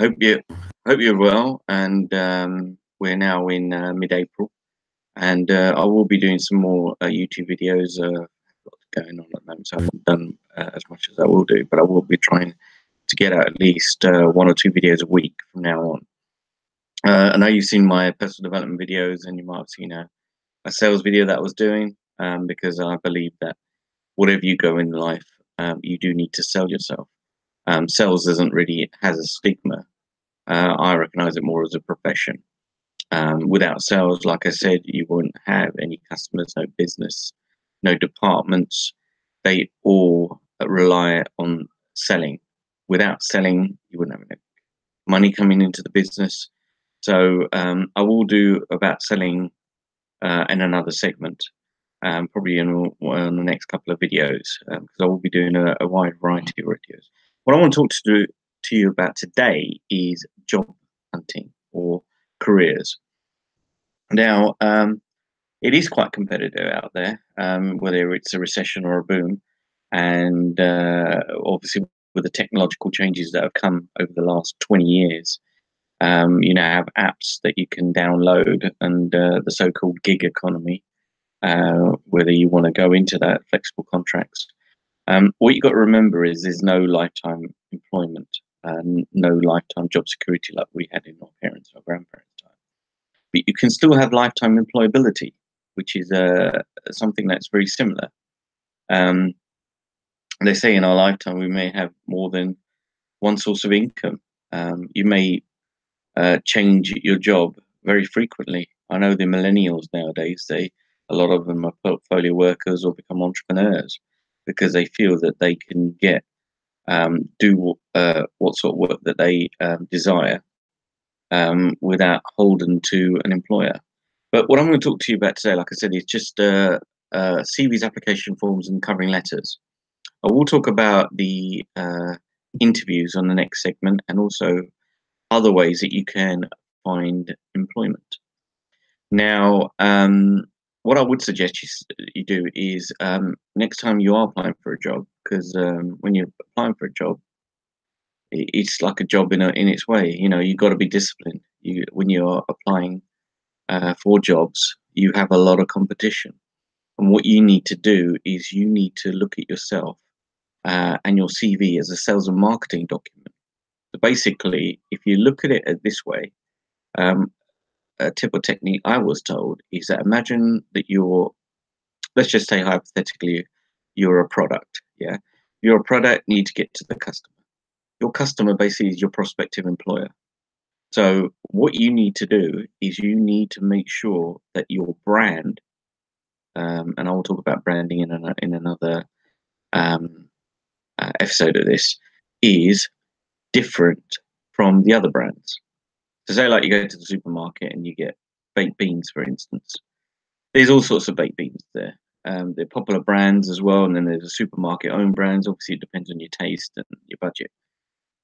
Hope you're well, and we're now in mid-April, and I will be doing some more YouTube videos. Lots going on at the moment, so I haven't done as much as I will do, but I will be trying to get out at least one or two videos a week from now on. I know you've seen my personal development videos, and you might have seen a sales video that I was doing, because I believe that whatever you go in life, you do need to sell yourself. Sales doesn't really has a stigma. I recognize it more as a profession. Without sales, like I said, you wouldn't have any customers, no business, no departments. They all rely on selling. Without selling, you wouldn't have any money coming into the business. So I will do about selling in another segment, probably in the next couple of videos, because I will be doing a wide variety of videos. What I want to talk to you about today is job hunting or careers. Now, it is quite competitive out there, whether it's a recession or a boom, and obviously with the technological changes that have come over the last 20 years, you now have apps that you can download, and the so-called gig economy, whether you want to go into that flexible contracts. What you've got to remember is there's no lifetime employment, no lifetime job security like we had in our parents' or grandparents' time. But you can still have lifetime employability, which is something that's very similar. Um, they say in our lifetime we may have more than one source of income. You may change your job very frequently. I know the millennials nowadays, a lot of them are portfolio workers or become entrepreneurs because they feel that they can do what sort of work that they desire, without holding to an employer. But what I'm going to talk to you about today, like I said, is just CVs, application forms, and covering letters. I will talk about the interviews on the next segment, and also other ways that you can find employment. Now, what I would suggest you do is, next time you are applying for a job, because when you're applying for a job, it's like a job in its way. You know, you've got to be disciplined. When you're applying for jobs, you have a lot of competition, and what you need to do is you need to look at yourself and your CV as a sales and marketing document. So basically, if you look at it this way, a tip or technique I was told is that imagine that let's just say hypothetically, you're a product. Yeah, you're a product, need to get to the customer. Your customer basically is your prospective employer. So what you need to do is you need to make sure that your brand, and I will talk about branding in another episode of this, is different from the other brands. So say like you go to the supermarket and you get baked beans, for instance. There's all sorts of baked beans there. They're popular brands as well, and then there's a supermarket owned brands. Obviously, it depends on your taste and your budget.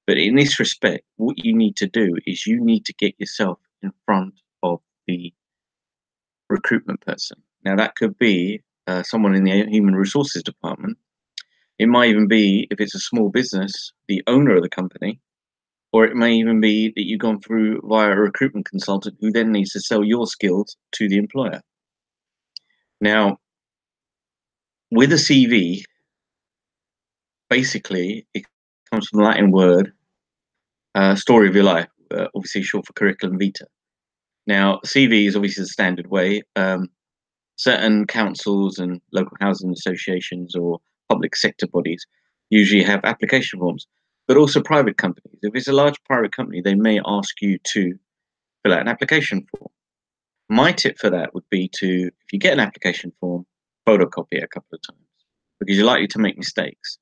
But in this respect, what you need to do is you need to get yourself in front of the recruitment person. Now, that could be someone in the human resources department. It might even be, if it's a small business, the owner of the company, or it may even be that you've gone through via a recruitment consultant who then needs to sell your skills to the employer. Now, with a CV, basically, it comes from the Latin word, story of your life, obviously short for curriculum vitae. Now, CV is obviously the standard way. Certain councils and local housing associations or public sector bodies usually have application forms, but also private companies. If it's a large private company, they may ask you to fill out an application form. My tip for that would be to, if you get an application form, photocopy it a couple of times, because you're likely to make mistakes.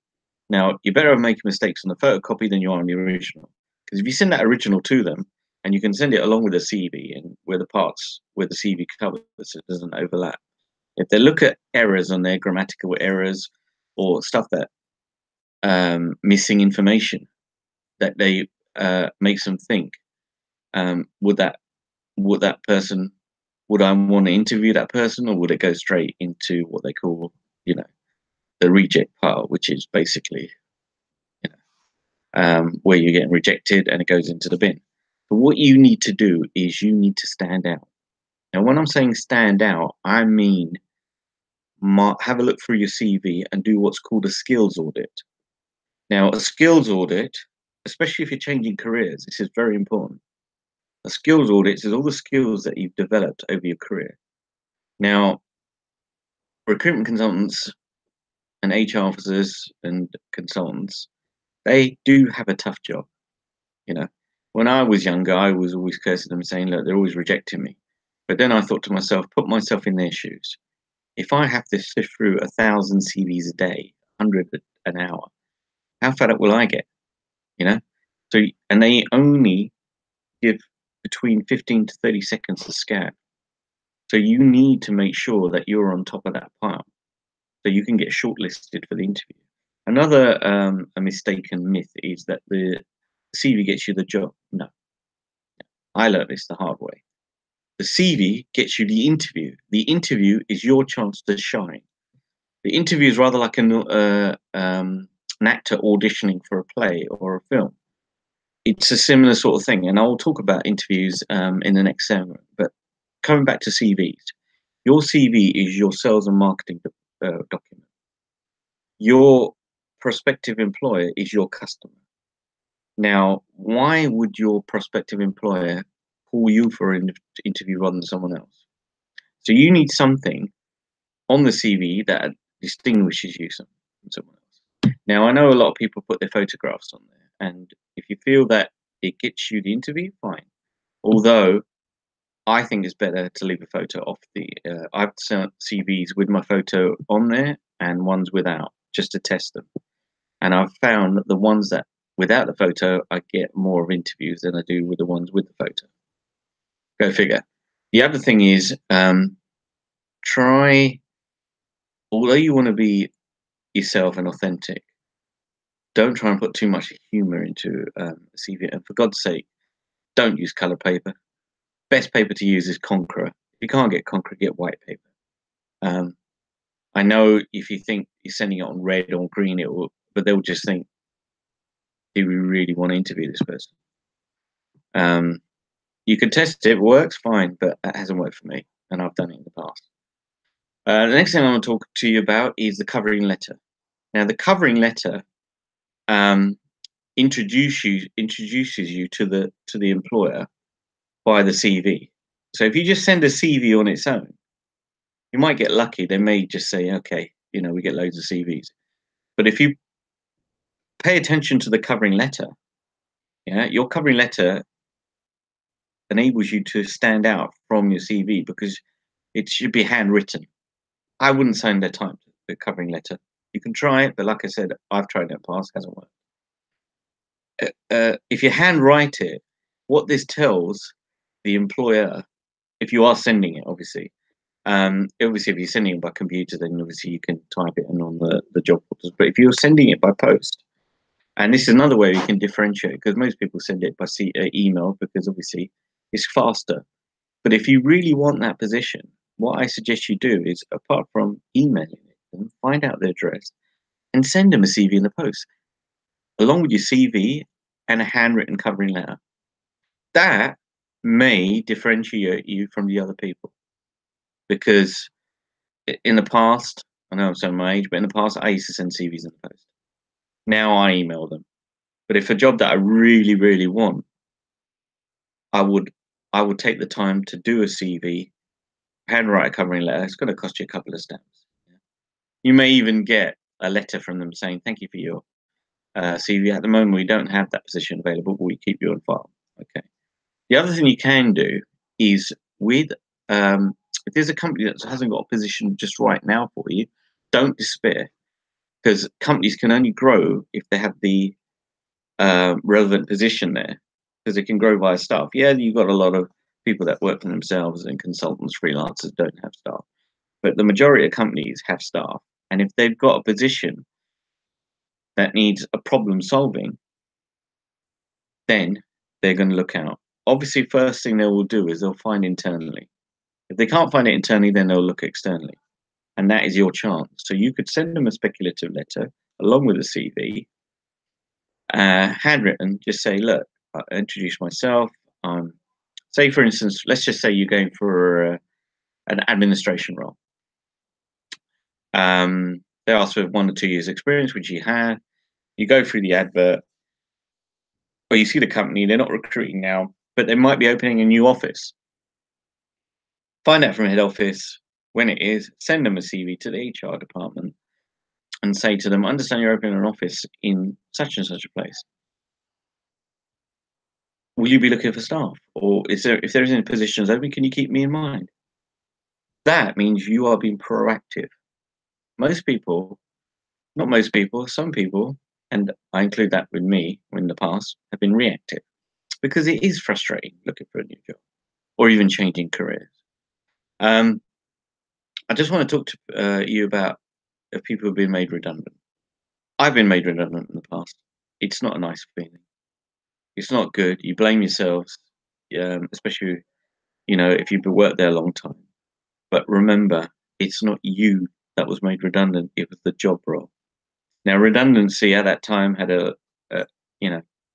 Now, you're better at making mistakes on the photocopy than you are on the original, because if you send that original to them, and you can send it along with the CV and where the parts where the CV covers, so it doesn't overlap. If they look at errors on their grammatical errors or stuff that missing information that they makes them think, would I want to interview that person, or would it go straight into what they call, the reject pile, which is basically, where you're getting rejected and it goes into the bin. But what you need to do is you need to stand out. And when I'm saying stand out, I mean have a look through your CV and do what's called a skills audit. Now, a skills audit, especially if you're changing careers, this is very important. A skills audit is all the skills that you've developed over your career. Now, recruitment consultants and HR officers and consultants, they do have a tough job. You know, when I was younger, I was always cursing them, saying, look, they're always rejecting me. But then I thought to myself, put myself in their shoes. If I have to sift through 1,000 CVs a day, 100 an hour, how fed up will I get? You know? So, and they only give between 15 to 30 seconds to scan. So you need to make sure that you're on top of that pile so you can get shortlisted for the interview. Another a mistaken myth is that the CV gets you the job. No. I learned this the hard way. The CV gets you the interview. The interview is your chance to shine. The interview is rather like an actor auditioning for a play or a film. It's a similar sort of thing, and I'll talk about interviews in the next segment. But coming back to CVs, your CV is your sales and marketing document. Your prospective employer is your customer. Now, why would your prospective employer call you for an interview rather than someone else? So you need something on the CV that distinguishes you from someone else. Now, I know a lot of people put their photographs on there, and if you feel that it gets you the interview, fine. Although I think it's better to leave a photo off the. I've sent CVs with my photo on there and ones without, just to test them. And I've found that the ones that without the photo, I get more of interviews than I do with the ones with the photo. Go figure. The other thing is, try, although you want to be yourself and authentic, don't try and put too much humor into a CV. And for God's sake, don't use color paper. Best paper to use is Concra. If you can't get Concra, get white paper. I know if you think you're sending it on red or green, it will, but they'll just think, do we really want to interview this person? You can test it, it works fine, but that hasn't worked for me, and I've done it in the past. The next thing I want to talk to you about is the covering letter. Now, the covering letter introduces you to the employer by the CV. So if you just send a CV on its own, you might get lucky. They may just say, okay, you know, we get loads of CVs. But if you pay attention to the covering letter, yeah, your covering letter enables you to stand out from your CV because it should be handwritten. I wouldn't send a typed the covering letter. You can try it, but like I said, I've tried it in the past, hasn't worked. If you handwrite it, what this tells the employer, if you are sending it, obviously if you're sending it by computer, then obviously you can type it in on the job portals. But if you're sending it by post, and this is another way you can differentiate, because most people send it by email because obviously it's faster. But if you really want that position, what I suggest you do is, apart from emailing them, find out their address and send them a CV in the post, along with your CV and a handwritten covering letter. That may differentiate you from the other people. Because in the past, I know I'm showing my age, but in the past, I used to send CVs in the post. Now I email them. But if a job that I really, really want, I would take the time to do a CV, handwrite a covering letter. It's going to cost you a couple of stamps. You may even get a letter from them saying, thank you for your CV. At the moment, we don't have that position available, but we keep you on file. Okay. The other thing you can do is with, if there's a company that hasn't got a position just right now for you, don't despair, because companies can only grow if they have the relevant position there, because it can grow via staff. Yeah, you've got a lot of people that work for themselves and consultants, freelancers don't have staff, but the majority of companies have staff. And if they've got a position that needs a problem solving, then they're going to look out. Obviously, first thing they will do is they'll find internally. If they can't find it internally, then they'll look externally. And that is your chance. So you could send them a speculative letter along with a CV handwritten, just say, look, I introduce myself. Say, for instance, let's just say you're going for an administration role. They ask for 1 or 2 years experience, which you have. You go through the advert, or you see the company, they're not recruiting now, but they might be opening a new office. Find out from head office when it is, send them a CV to the HR department and say to them, understand you're opening an office in such and such a place. Will you be looking for staff? Or if there's any positions open, can you keep me in mind? That means you are being proactive. Most people, not most people, some people, and I include that with me in the past, have been reactive because it is frustrating looking for a new job or even changing careers. I just want to talk to you about if people have been made redundant. I've been made redundant in the past. It's not a nice feeling. It's not good. You blame yourselves, especially if you've worked there a long time. But remember, it's not you that was made redundant. It was the job role. Now, redundancy at that time had a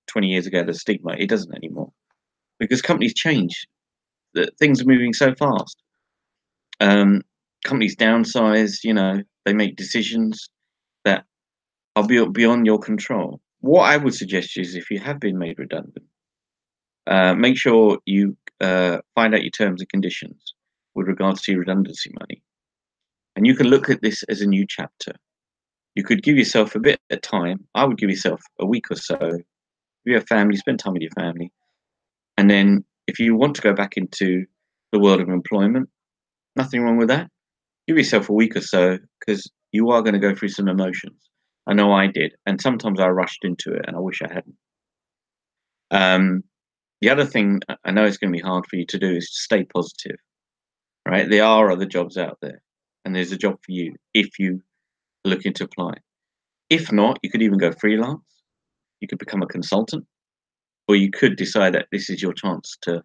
20 years ago, the stigma. It doesn't anymore because companies change. Things are moving so fast. Companies downsize. They make decisions that are beyond your control. What I would suggest is, if you have been made redundant, make sure you find out your terms and conditions with regards to your redundancy money, and you can look at this as a new chapter. You could give yourself a bit of time. I would give yourself a week or so. If you have family, spend time with your family. And then if you want to go back into the world of employment, nothing wrong with that. Give yourself a week or so because you are going to go through some emotions. I know I did. And sometimes I rushed into it and I wish I hadn't. The other thing I know it's going to be hard for you to do is to stay positive, right? There are other jobs out there and there's a job for you if you are looking to apply. If not, you could even go freelance. You could become a consultant, or you could decide that this is your chance to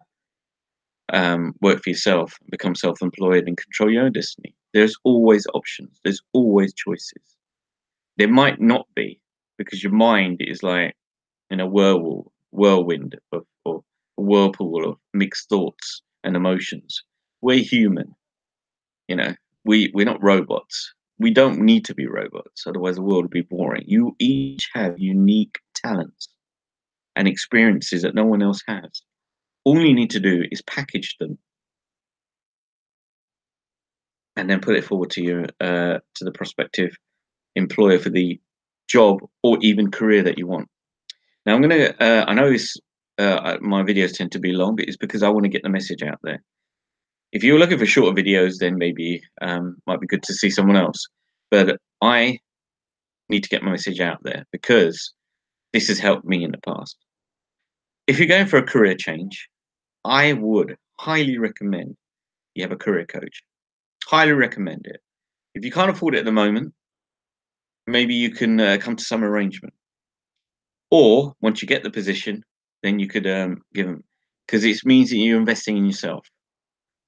work for yourself, become self-employed, and control your own destiny. There's always options. There's always choices. There might not be because your mind is like in a whirlwind or a whirlpool of mixed thoughts and emotions. We're human, we're not robots. We don't need to be robots, otherwise the world would be boring. You each have unique talents and experiences that no one else has. All you need to do is package them and then put it forward to the prospective employer for the job or even career that you want. Now I'm gonna. I know my videos tend to be long, but it's because I want to get the message out there. If you're looking for shorter videos, then maybe might be good to see someone else. But I need to get my message out there because this has helped me in the past. If you're going for a career change, I would highly recommend you have a career coach. Highly recommend it. If you can't afford it at the moment, maybe you can come to some arrangement. Or once you get the position, then you could give them, because it means that you're investing in yourself.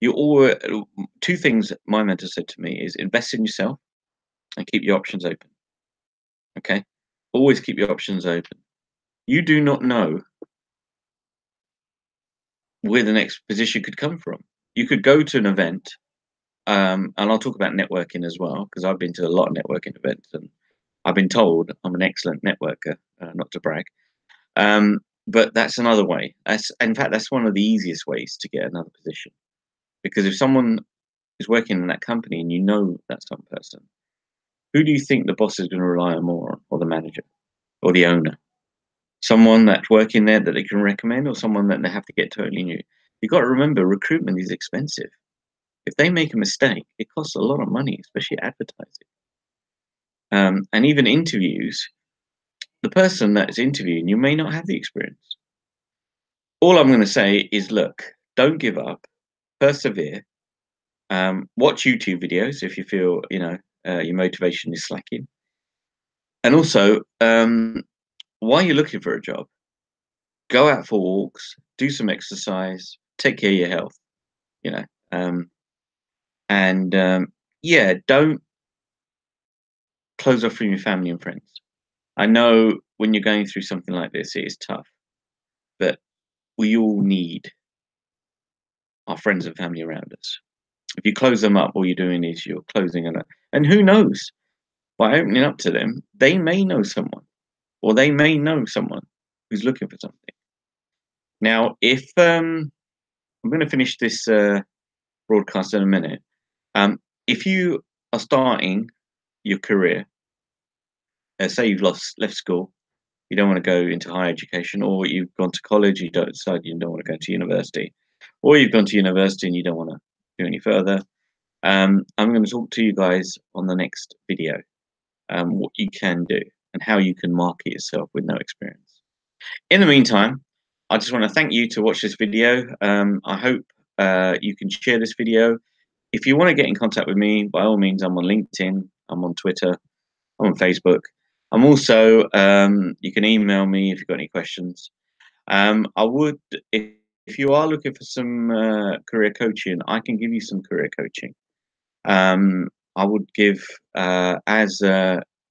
Two things my mentor said to me is invest in yourself and keep your options open. Okay, always keep your options open. You do not know where the next position could come from. You could go to an event, and I'll talk about networking as well because I've been to a lot of networking events and I've been told I'm an excellent networker, not to brag. But that's another way. In fact, that's one of the easiest ways to get another position. Because if someone is working in that company and you know that some person, who do you think the boss is going to rely on more on, or the manager, or the owner? Someone that's working there that they can recommend, or someone that they have to get totally new? You've got to remember, recruitment is expensive. If they make a mistake, it costs a lot of money, especially advertising. And even interviews, the person that is interviewing you may not have the experience. All I'm going to say is, look, don't give up, persevere, watch YouTube videos if you feel, your motivation is slacking. And also, while you're looking for a job, go out for walks, do some exercise, take care of your health, and yeah, don't close off from your family and friends. I know when you're going through something like this, it is tough, but we all need our friends and family around us. If you close them up, all you're doing is you're closing them up. And who knows, by opening up to them, they may know someone, or they may know someone who's looking for something. Now, if I'm going to finish this broadcast in a minute, if you are starting your career, say you've left school, you don't want to go into higher education, or you've gone to college, you don't decide you don't want to go to university, or you've gone to university and you don't want to do any further, I'm going to talk to you guys on the next video, what you can do and how you can market yourself with no experience. In the meantime, I just want to thank you to watch this video. I hope you can share this video. If you want to get in contact with me, by all means, I'm on LinkedIn, I'm on Twitter, I'm on Facebook. I'm also, you can email me if you've got any questions. I would, if you are looking for some career coaching, I can give you some career coaching. I would give, as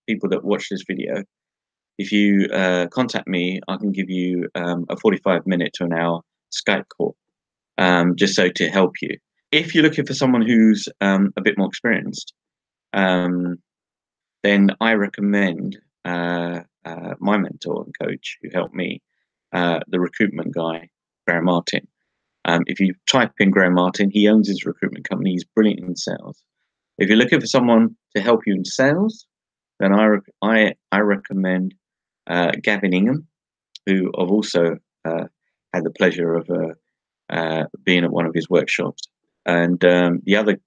people that watch this video, if you contact me, I can give you a 45-minute to an hour Skype call, just so to help you. If you're looking for someone who's a bit more experienced, then I recommend my mentor and coach who helped me, the recruitment guy, Graham Martin. If you type in Graham Martin, he owns his recruitment company. He's brilliant in sales. If you're looking for someone to help you in sales, then I recommend Gavin Ingham, who I've also had the pleasure of being at one of his workshops. And the other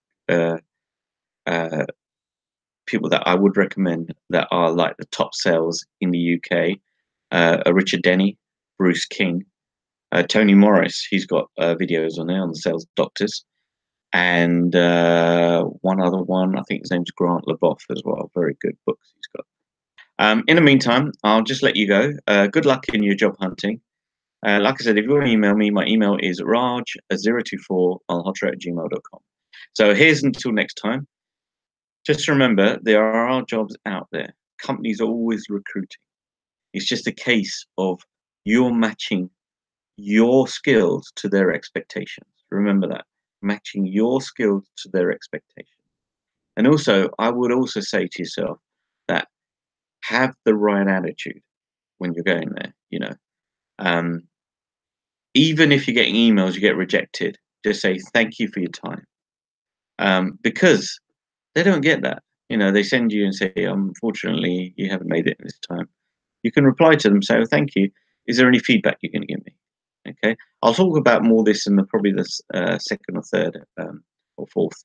people that I would recommend that are like the top sales in the UK are Richard Denny, Bruce King, Tony Morris. He's got videos on there on the sales doctors, and one other one, I think his name's Grant LeBoff as well. Very good books he's got. In the meantime, I'll just let you go. Good luck in your job hunting. Like I said, if you want to email me, my email is raj024@hotmail.com. So here's until next time. Just remember, there are jobs out there. Companies are always recruiting. It's just a case of you're matching your skills to their expectations. Remember that. Matching your skills to their expectations. And also, I would also say to yourself that have the right attitude when you're going there, you know. Even if you're getting emails, you get rejected, just say thank you for your time. Because they don't get that. You know, they send you and say, unfortunately, you haven't made it this time. You can reply to them, say, oh, thank you. Is there any feedback you're going to give me? Okay. I'll talk about more of this in probably the second or third or fourth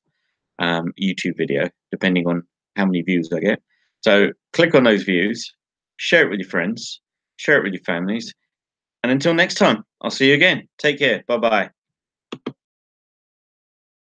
YouTube video, depending on how many views I get. So click on those views, share it with your friends, share it with your families. And until next time, I'll see you again. Take care. Bye-bye.